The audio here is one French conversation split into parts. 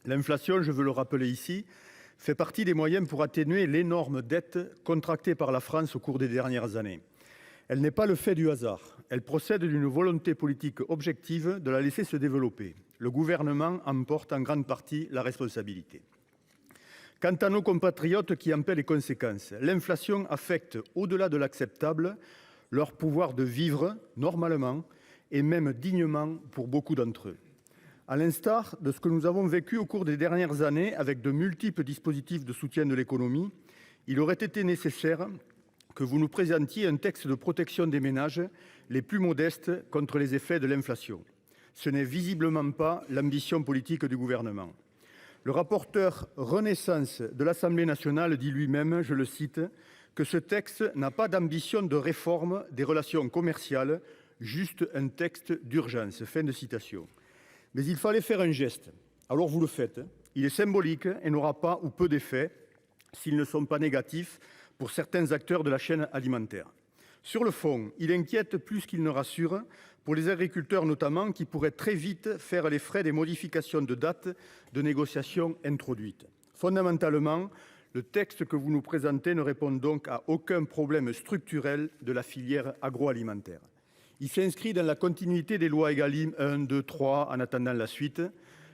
L'inflation, je veux le rappeler ici, fait partie des moyens pour atténuer l'énorme dette contractée par la France au cours des dernières années. Elle n'est pas le fait du hasard. Elle procède d'une volonté politique objective de la laisser se développer. Le gouvernement en porte en grande partie la responsabilité. Quant à nos compatriotes qui en paient les conséquences, l'inflation affecte, au-delà de l'acceptable, leur pouvoir de vivre normalement et même dignement pour beaucoup d'entre eux. À l'instar de ce que nous avons vécu au cours des dernières années avec de multiples dispositifs de soutien de l'économie, il aurait été nécessaire que vous nous présentiez un texte de protection des ménages les plus modestes contre les effets de l'inflation. Ce n'est visiblement pas l'ambition politique du gouvernement. Le rapporteur Renaissance de l'Assemblée nationale dit lui-même, je le cite, que ce texte n'a pas d'ambition de réforme des relations commerciales, juste un texte d'urgence. Fin de citation. Mais il fallait faire un geste. Alors vous le faites. Il est symbolique et n'aura pas ou peu d'effet s'ils ne sont pas négatifs pour certains acteurs de la chaîne alimentaire. Sur le fond, il inquiète plus qu'il ne rassure, pour les agriculteurs notamment, qui pourraient très vite faire les frais des modifications de date de négociation introduites. Fondamentalement, le texte que vous nous présentez ne répond donc à aucun problème structurel de la filière agroalimentaire. Il s'inscrit dans la continuité des lois Egalim 1, 2, 3, en attendant la suite.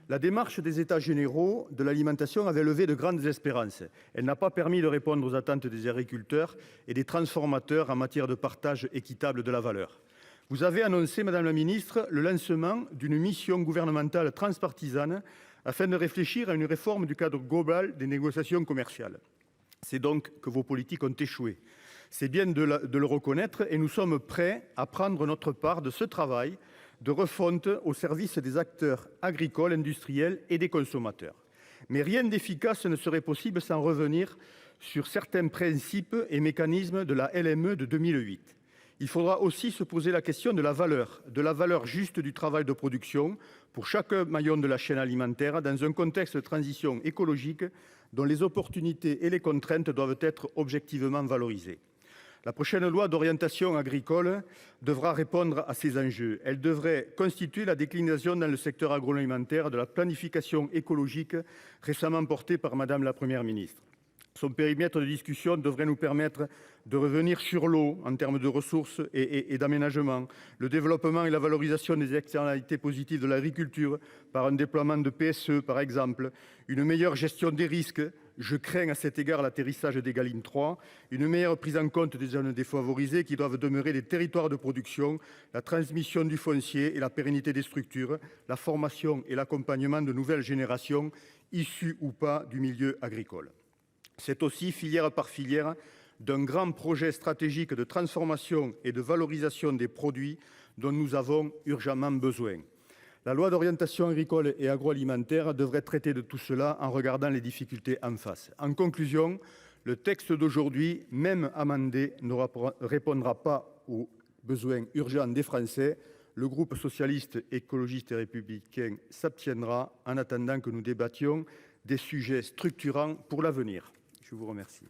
La démarche des États généraux de l'alimentation avait levé de grandes espérances. Elle n'a pas permis de répondre aux attentes des agriculteurs et des transformateurs en matière de partage équitable de la valeur. Vous avez annoncé, Madame la Ministre, le lancement d'une mission gouvernementale transpartisane afin de réfléchir à une réforme du cadre global des négociations commerciales. C'est donc que vos politiques ont échoué. C'est bien de le reconnaître et nous sommes prêts à prendre notre part de ce travail de refonte au service des acteurs agricoles, industriels et des consommateurs. Mais rien d'efficace ne serait possible sans revenir sur certains principes et mécanismes de la LME de 2008. Il faudra aussi se poser la question de la valeur juste du travail de production pour chaque maillon de la chaîne alimentaire dans un contexte de transition écologique dont les opportunités et les contraintes doivent être objectivement valorisées. La prochaine loi d'orientation agricole devra répondre à ces enjeux. Elle devrait constituer la déclinaison dans le secteur agroalimentaire de la planification écologique récemment portée par Madame la Première ministre. Son périmètre de discussion devrait nous permettre de revenir sur l'eau en termes de ressources et d'aménagement, le développement et la valorisation des externalités positives de l'agriculture par un déploiement de PSE par exemple, une meilleure gestion des risques. Je crains à cet égard l'atterrissage d'Egalim 3, une meilleure prise en compte des zones défavorisées qui doivent demeurer des territoires de production, la transmission du foncier et la pérennité des structures, la formation et l'accompagnement de nouvelles générations issues ou pas du milieu agricole. C'est aussi, filière par filière, d'un grand projet stratégique de transformation et de valorisation des produits dont nous avons urgemment besoin. La loi d'orientation agricole et agroalimentaire devrait traiter de tout cela en regardant les difficultés en face. En conclusion, le texte d'aujourd'hui, même amendé, ne répondra pas aux besoins urgents des Français. Le groupe socialiste, écologiste et républicain s'abstiendra en attendant que nous débattions des sujets structurants pour l'avenir. Je vous remercie.